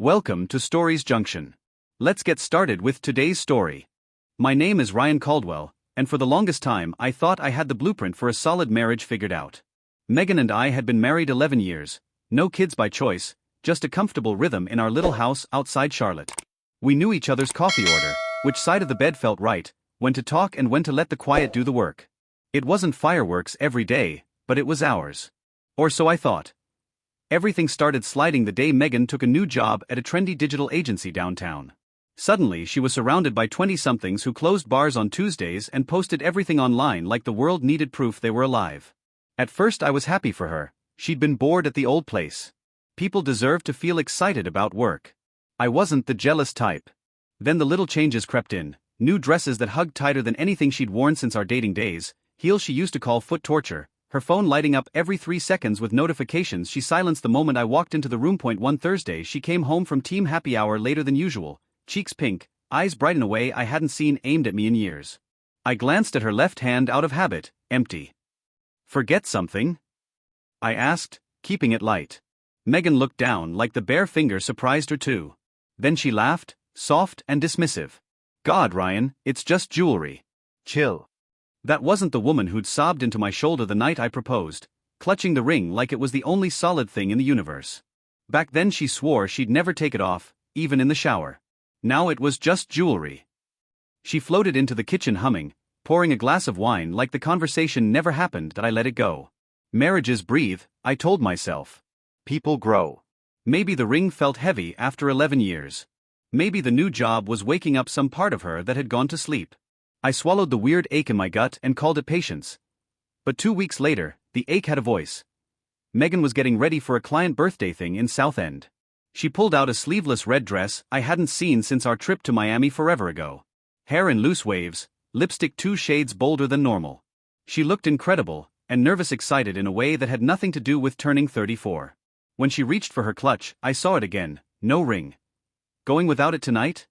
Welcome to Stories Junction. Let's get started with today's story. My name is Ryan Caldwell, and for the longest time I thought I had the blueprint for a solid marriage figured out. Megan and I had been married 11 years, no kids by choice, just a comfortable rhythm in our little house outside Charlotte. We knew each other's coffee order, which side of the bed felt right, when to talk and when to let the quiet do the work. It wasn't fireworks every day, but it was ours. Or so I thought. Everything started sliding the day Megan took a new job at a trendy digital agency downtown. Suddenly she was surrounded by 20-somethings who closed bars on Tuesdays and posted everything online like the world needed proof they were alive. At first I was happy for her. She'd been bored at the old place. People deserved to feel excited about work. I wasn't the jealous type. Then the little changes crept in, new dresses that hugged tighter than anything she'd worn since our dating days, heels she used to call foot torture, her phone lighting up every 3 seconds with notifications she silenced the moment I walked into the room. One Thursday she came home from team happy hour later than usual, cheeks pink, eyes bright in a way I hadn't seen aimed at me in years. I glanced at her left hand out of habit, empty. "Forget something?" I asked, keeping it light. Megan looked down like the bare finger surprised her too. Then she laughed, soft and dismissive. "God, Ryan, it's just jewelry. Chill." That wasn't the woman who'd sobbed into my shoulder the night I proposed, clutching the ring like it was the only solid thing in the universe. Back then she swore she'd never take it off, even in the shower. Now it was just jewelry. She floated into the kitchen humming, pouring a glass of wine like the conversation never happened that I let it go. Marriages breathe, I told myself. People grow. Maybe the ring felt heavy after 11 years. Maybe the new job was waking up some part of her that had gone to sleep. I swallowed the weird ache in my gut and called it patience. But 2 weeks later, the ache had a voice. Megan was getting ready for a client birthday thing in South End. She pulled out a sleeveless red dress I hadn't seen since our trip to Miami forever ago. Hair in loose waves, lipstick 2 shades bolder than normal. She looked incredible, and nervous excited in a way that had nothing to do with turning 34. When she reached for her clutch, I saw it again, no ring. "Going without it tonight?"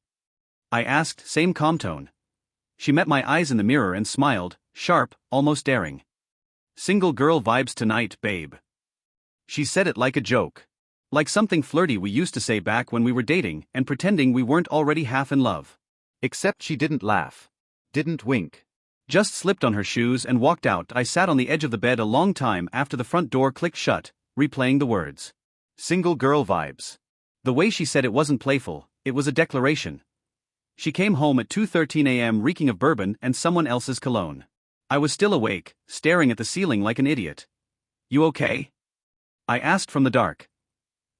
I asked, same calm tone. She met my eyes in the mirror and smiled, sharp, almost daring. "Single girl vibes tonight, babe." She said it like a joke. Like something flirty we used to say back when we were dating and pretending we weren't already half in love. Except she didn't laugh. Didn't wink. Just slipped on her shoes and walked out. I sat on the edge of the bed a long time after the front door clicked shut, replaying the words. Single girl vibes. The way she said it wasn't playful, it was a declaration. She came home at 2:13 a.m. reeking of bourbon and someone else's cologne. I was still awake, staring at the ceiling like an idiot. "You okay?" I asked from the dark.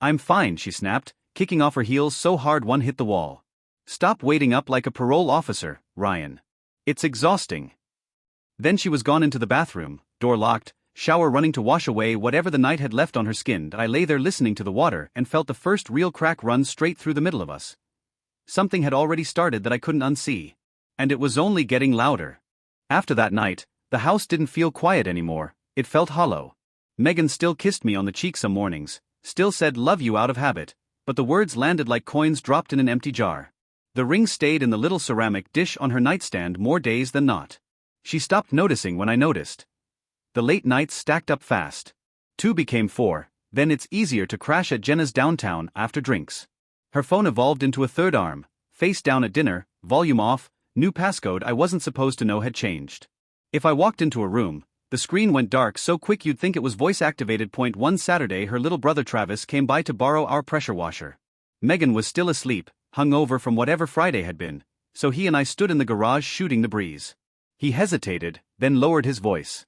"I'm fine," she snapped, kicking off her heels so hard one hit the wall. "Stop waiting up like a parole officer, Ryan. It's exhausting." Then she was gone into the bathroom, door locked, shower running to wash away whatever the night had left on her skin. I lay there listening to the water and felt the first real crack run straight through the middle of us. Something had already started that I couldn't unsee. And it was only getting louder. After that night, the house didn't feel quiet anymore, it felt hollow. Megan still kissed me on the cheek some mornings, still said love you out of habit, but the words landed like coins dropped in an empty jar. The ring stayed in the little ceramic dish on her nightstand more days than not. She stopped noticing when I noticed. The late nights stacked up fast. 2 became 4, then it's easier to crash at Jenna's downtown after drinks. Her phone evolved into a third arm, face down at dinner, volume off, new passcode I wasn't supposed to know had changed. If I walked into a room, the screen went dark so quick you'd think it was voice activated. One Saturday her little brother Travis came by to borrow our pressure washer. Megan was still asleep, hungover from whatever Friday had been, so he and I stood in the garage shooting the breeze. He hesitated, then lowered his voice.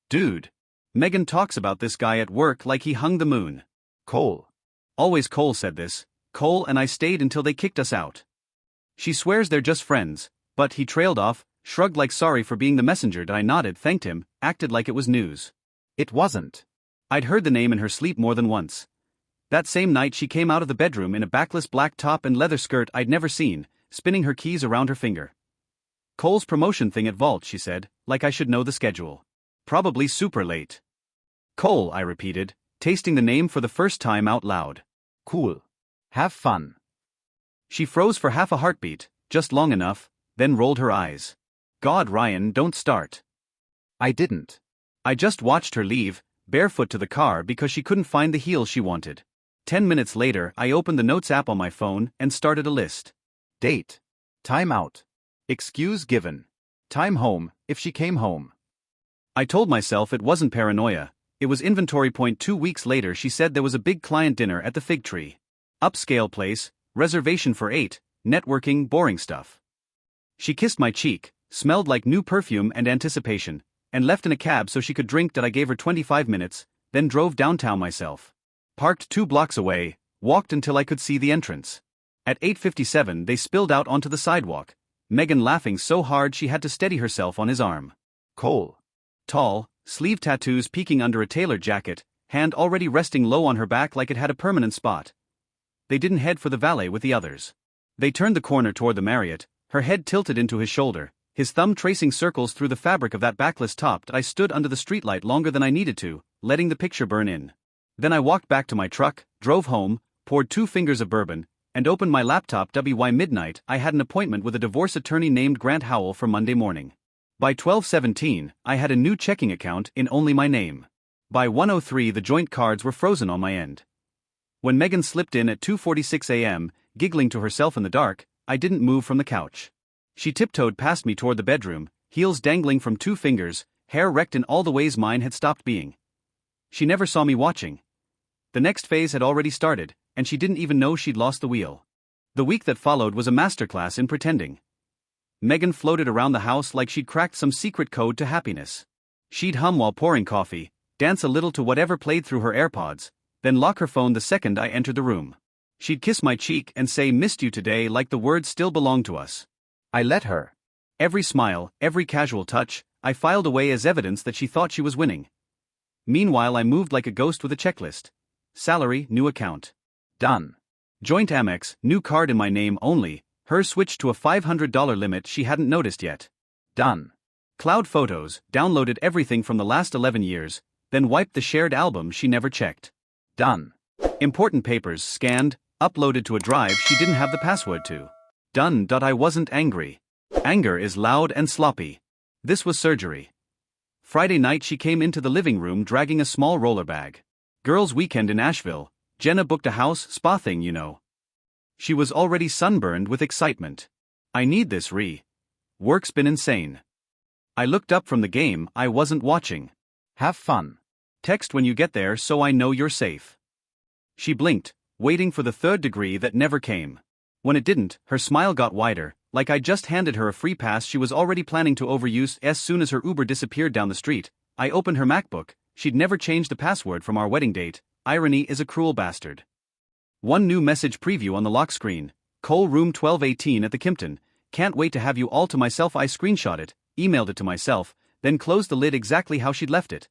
"Dude. Megan talks about this guy at work like he hung the moon. Cole." Always Cole said this. Cole and I stayed until they kicked us out. "She swears they're just friends," but he trailed off, shrugged like sorry for being the messenger. I nodded, thanked him, acted like it was news. It wasn't. I'd heard the name in her sleep more than once. That same night she came out of the bedroom in a backless black top and leather skirt I'd never seen, spinning her keys around her finger. "Cole's promotion thing at Vault," she said, like I should know the schedule. "Probably super late." "Cole," I repeated, tasting the name for the first time out loud. "Cool. Have fun." She froze for half a heartbeat, just long enough, then rolled her eyes. "God, Ryan, don't start." I didn't. I just watched her leave, barefoot to the car because she couldn't find the heels she wanted. 10 minutes later, I opened the Notes app on my phone and started a list. Date. Time out. Excuse given. Time home, if she came home. I told myself it wasn't paranoia, it was inventory point. 2 weeks later she said there was a big client dinner at the Fig Tree. Upscale place, reservation for 8, networking, boring stuff. She kissed my cheek, smelled like new perfume and anticipation, and left in a cab so she could drink. That I gave her 25 minutes, then drove downtown myself. Parked 2 blocks away, walked until I could see the entrance. At 8:57 they spilled out onto the sidewalk, Megan laughing so hard she had to steady herself on his arm. Cole. Tall, sleeve tattoos peeking under a tailored jacket, hand already resting low on her back like it had a permanent spot. They didn't head for the valet with the others. They turned the corner toward the Marriott, her head tilted into his shoulder, his thumb tracing circles through the fabric of that backless top. I stood under the streetlight longer than I needed to, letting the picture burn in. Then I walked back to my truck, drove home, poured 2 fingers of bourbon, and opened my laptop. By midnight, I had an appointment with a divorce attorney named Grant Howell for Monday morning. By 12:17, I had a new checking account in only my name. By 1:03 the joint cards were frozen on my end. When Megan slipped in at 2:46 a.m., giggling to herself in the dark, I didn't move from the couch. She tiptoed past me toward the bedroom, heels dangling from 2 fingers, hair wrecked in all the ways mine had stopped being. She never saw me watching. The next phase had already started, and she didn't even know she'd lost the wheel. The week that followed was a masterclass in pretending. Megan floated around the house like she'd cracked some secret code to happiness. She'd hum while pouring coffee, dance a little to whatever played through her AirPods, then lock her phone the second I entered the room. She'd kiss my cheek and say "missed you today" like the words still belonged to us. I let her. Every smile, every casual touch, I filed away as evidence that she thought she was winning. Meanwhile I moved like a ghost with a checklist. Salary, new account. Done. Joint Amex, new card in my name only, her switched to a $500 limit she hadn't noticed yet. Done. Cloud photos, downloaded everything from the last 11 years, then wiped the shared album she never checked. Done. Important papers scanned, uploaded to a drive she didn't have the password to. Done. I wasn't angry. Anger is loud and sloppy. This was surgery. Friday night she came into the living room dragging a small roller bag. Girls' weekend in Asheville, Jenna booked a house spa thing, you know. She was already sunburned with excitement. I need this Work's been insane. I looked up from the game I wasn't watching. Have fun. Text when you get there so I know you're safe. She blinked, waiting for the 3rd degree that never came. When it didn't, her smile got wider, like I just handed her a free pass she was already planning to overuse. As soon as her Uber disappeared down the street, I opened her MacBook. She'd never changed the password from our wedding date. Irony is a cruel bastard. One new message preview on the lock screen. Cole, room 1218 at the Kimpton. Can't wait to have you all to myself. I screenshot it, emailed it to myself, then closed the lid exactly how she'd left it.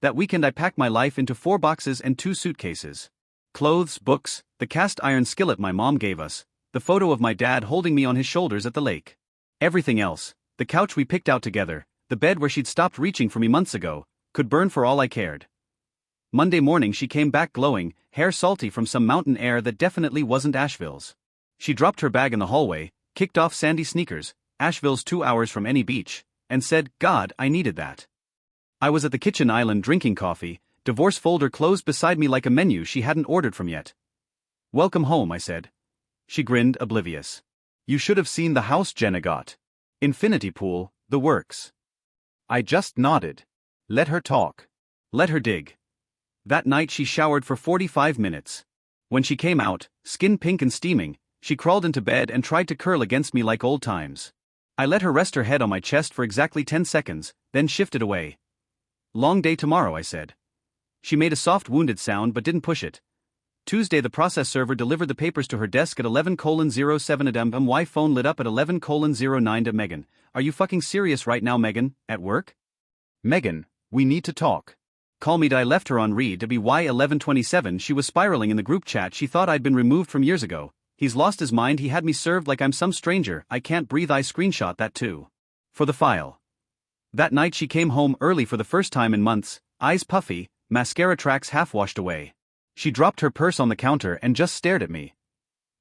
That weekend I packed my life into 4 boxes and 2 suitcases. Clothes, books, the cast iron skillet my mom gave us, the photo of my dad holding me on his shoulders at the lake. Everything else, the couch we picked out together, the bed where she'd stopped reaching for me months ago, could burn for all I cared. Monday morning she came back glowing, hair salty from some mountain air that definitely wasn't Asheville's. She dropped her bag in the hallway, kicked off sandy sneakers, Asheville's 2 hours from any beach, and said, "God, I needed that." I was at the kitchen island drinking coffee, divorce folder closed beside me like a menu she hadn't ordered from yet. "Welcome home," I said. She grinned, oblivious. "You should have seen the house Jenna got. Infinity pool, the works." I just nodded. Let her talk. Let her dig. That night she showered for 45 minutes. When she came out, skin pink and steaming, she crawled into bed and tried to curl against me like old times. I let her rest her head on my chest for exactly 10 seconds, then shifted away. "Long day tomorrow," I said. She made a soft wounded sound but didn't push it. Tuesday the process server delivered the papers to her desk at 11:07 a.m. My phone lit up at 11:09 a.m. Megan, are you fucking serious right now, Megan? At work? Megan, we need to talk. Call me. I left her on read. By 11:27 she was spiraling in the group chat. She thought I'd been removed from years ago. He's lost his mind. He had me served like I'm some stranger. I can't breathe. I screenshot that too. For the file. That night she came home early for the first time in months, eyes puffy, mascara tracks half washed away. She dropped her purse on the counter and just stared at me.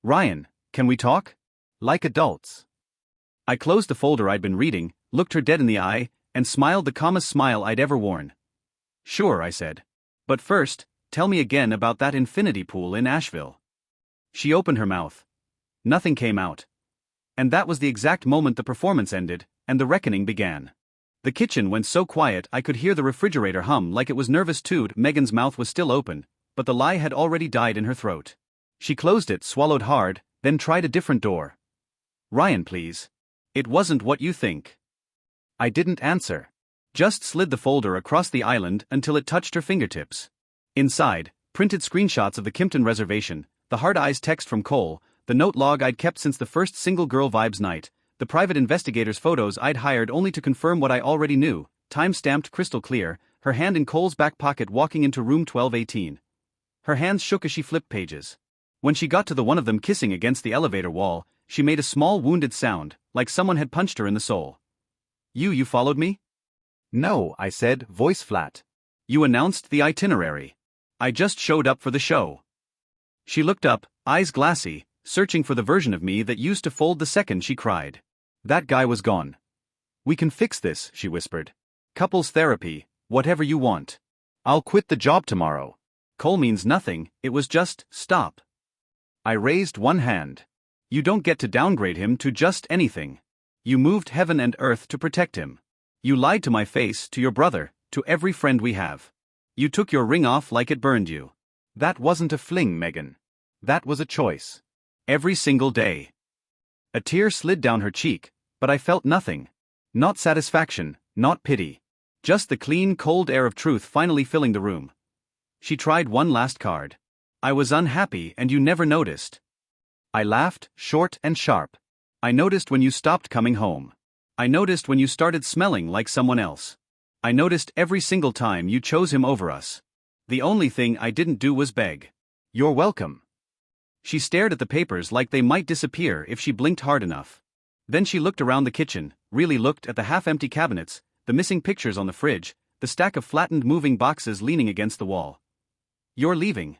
"Ryan, can we talk? Like adults." I closed the folder I'd been reading, looked her dead in the eye, and smiled the calmest smile I'd ever worn. "Sure," I said. "But first, Tell me again about that infinity pool in Asheville. She opened her mouth. Nothing came out. And that was the exact moment the performance ended, and the reckoning began. The kitchen went so quiet I could hear the refrigerator hum like it was nervous too. Megan's mouth was still open, but the lie had already died in her throat. She closed it, swallowed hard, then tried a different door. Ryan, please. It wasn't what you think. I didn't answer. Just slid the folder across the island until it touched her fingertips. Inside, printed screenshots of the Kimpton reservation, the hard eyes text from Cole, the note log I'd kept since the first single girl vibes night, the private investigator's photos I'd hired only to confirm what I already knew, time-stamped crystal clear, her hand in Cole's back pocket walking into room 1218. Her hands shook as she flipped pages. When she got to the one of them kissing against the elevator wall, she made a small wounded sound, like someone had punched her in the soul. You followed me? No, I said, voice flat. You announced the itinerary. I just showed up for the show. She looked up, eyes glassy, searching for the version of me that used to fold the second she cried. That guy was gone. We can fix this, she whispered. Couples therapy, whatever you want. I'll quit the job tomorrow. Cole means nothing, it was just, stop. I raised one hand. You don't get to downgrade him to just anything. You moved heaven and earth to protect him. You lied to my face, to your brother, to every friend we have. You took your ring off like it burned you. That wasn't a fling, Megan. That was a choice. Every single day. A tear slid down her cheek, but I felt nothing. Not satisfaction, not pity. Just the clean, cold air of truth finally filling the room. She tried one last card. I was unhappy and you never noticed. I laughed, short and sharp. I noticed when you stopped coming home. I noticed when you started smelling like someone else. I noticed every single time you chose him over us. The only thing I didn't do was beg. You're welcome. She stared at the papers like they might disappear if she blinked hard enough. Then she looked around the kitchen, really looked at the half-empty cabinets, the missing pictures on the fridge, the stack of flattened moving boxes leaning against the wall. You're leaving.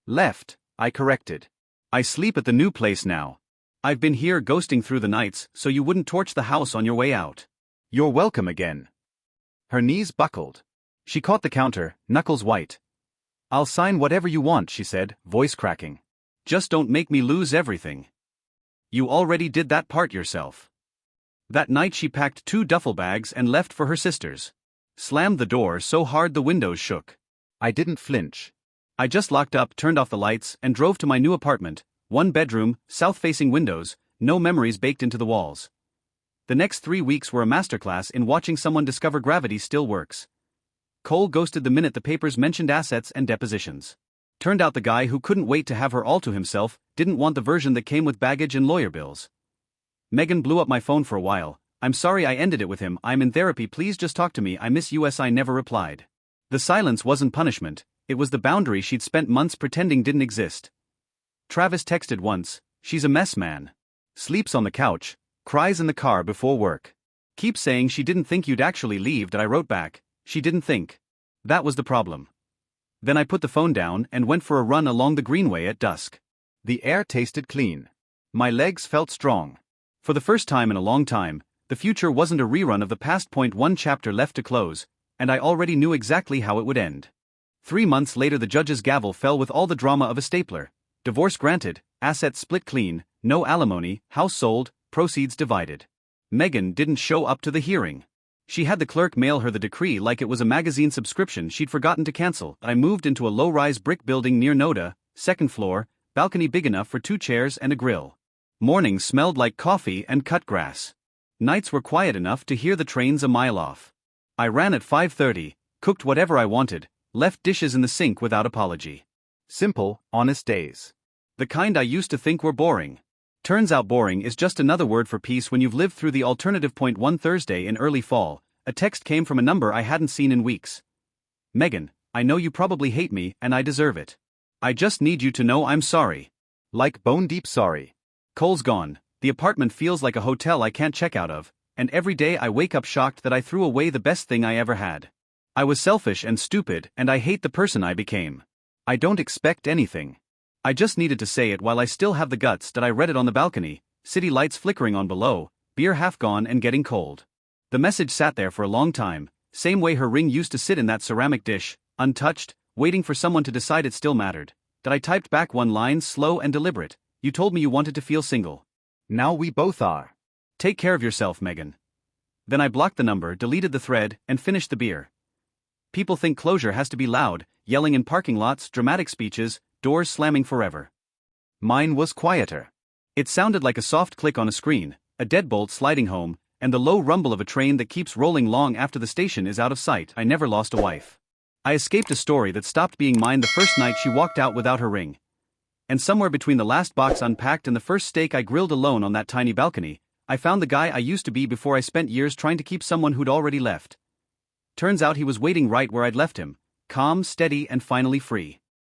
Left, I corrected. I sleep at the new place now. I've been here ghosting through the nights so you wouldn't torch the house on your way out. You're welcome again. Her knees buckled. She caught the counter, knuckles white. I'll sign whatever you want, she said, voice cracking. Just don't make me lose everything. You already did that part yourself. That night she packed 2 duffel bags and left for her sister's. Slammed the door so hard the windows shook. I didn't flinch. I just locked up, turned off the lights, and drove to my new apartment, 1 bedroom, south-facing windows, no memories baked into the walls. The next 3 weeks were a masterclass in watching someone discover gravity still works. Cole ghosted the minute the papers mentioned assets and depositions. Turned out the guy who couldn't wait to have her all to himself didn't want the version that came with baggage and lawyer bills. Megan blew up my phone for a while. I'm sorry I ended it with him, I'm in therapy, please just talk to me, I miss you. I never replied. The silence wasn't punishment, it was the boundary she'd spent months pretending didn't exist. Travis texted once, she's a mess, man. Sleeps on the couch, cries in the car before work. Keeps saying she didn't think you'd actually leave. That I wrote back, she didn't think. That was the problem. Then I put the phone down and went for a run along the greenway at dusk. The air tasted clean. My legs felt strong. For the first time in a long time, the future wasn't a rerun of the past. 1 chapter left to close, and I already knew exactly how it would end. 3 months later the judge's gavel fell with all the drama of a stapler. Divorce granted, assets split clean, no alimony, house sold, proceeds divided. Megan didn't show up to the hearing. She had the clerk mail her the decree like it was a magazine subscription she'd forgotten to cancel. I moved into a low-rise brick building near Noda, 2nd floor, balcony big enough for 2 chairs and a grill. Mornings smelled like coffee and cut grass. Nights were quiet enough to hear the trains a mile off. I ran at 5:30, cooked whatever I wanted, left dishes in the sink without apology. Simple, honest days. The kind I used to think were boring. Turns out boring is just another word for peace when you've lived through the alternative. One Thursday in early fall, a text came from a number I hadn't seen in weeks. Megan, I know you probably hate me and I deserve it. I just need you to know I'm sorry. Like bone deep sorry. Cole's gone, the apartment feels like a hotel I can't check out of, and every day I wake up shocked that I threw away the best thing I ever had. I was selfish and stupid and I hate the person I became. I don't expect anything. I just needed to say it while I still have the guts. That I read it on the balcony, city lights flickering on below, beer half gone and getting cold. The message sat there for a long time, same way her ring used to sit in that ceramic dish, untouched, waiting for someone to decide it still mattered, that I typed back one line slow and deliberate. You told me you wanted to feel single. Now we both are. Take care of yourself, Megan. Then I blocked the number, deleted the thread, and finished the beer. People think closure has to be loud, yelling in parking lots, dramatic speeches, doors slamming forever. Mine was quieter. It sounded like a soft click on a screen, a deadbolt sliding home, and the low rumble of a train that keeps rolling long after the station is out of sight. I never lost a wife. I escaped a story that stopped being mine the first night she walked out without her ring. And somewhere between the last box unpacked and the first steak I grilled alone on that tiny balcony, I found the guy I used to be before I spent years trying to keep someone who'd already left. Turns out he was waiting right where I'd left him, calm, steady, and finally free.